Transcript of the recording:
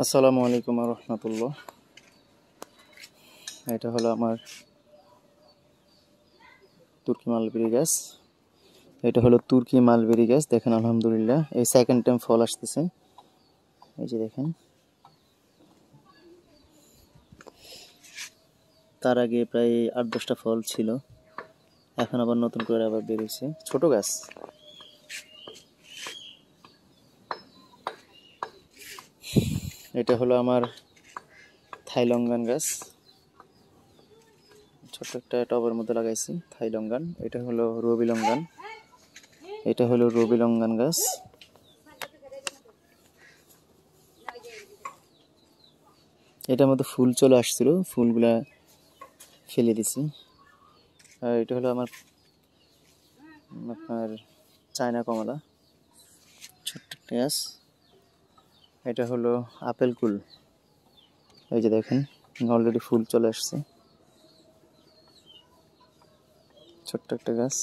আসসালামু আলাইকুম রহমতুল্লাহ। এটা হলো আমার তুর্কি মালবেরি গাছ। এটা হলো তুর্কি মালবেরি গাছ। দেখেন আলহামদুলিল্লাহ এই সেকেন্ড টাইম ফল আসতেছে। এই যে দেখেন, তার আগে প্রায় 8-10টা ফল ছিল, এখন আবার নতুন করে আবার বেরিয়েছে। ছোট গাছ। এটা হলো আমার থাইলঙ্গান গাছ, ছোট্ট একটা টবের মধ্যে লাগাইছি থাইলঙ্গান। এটা হলো রবিলঙ্গান। এটা হলো রবিলঙ্গান গাছ। এটার মধ্যে ফুল চলে আসছিল, ফুলগুলা ফেলে দিছি। আর এটা হলো আপনার চায়না কমলা, ছোট্ট একটা গাছ। এটা হলো আপেল কুল। এই যে দেখেন অলরেডি ফুল চলে আসছে, ছোট্ট একটা গাছ।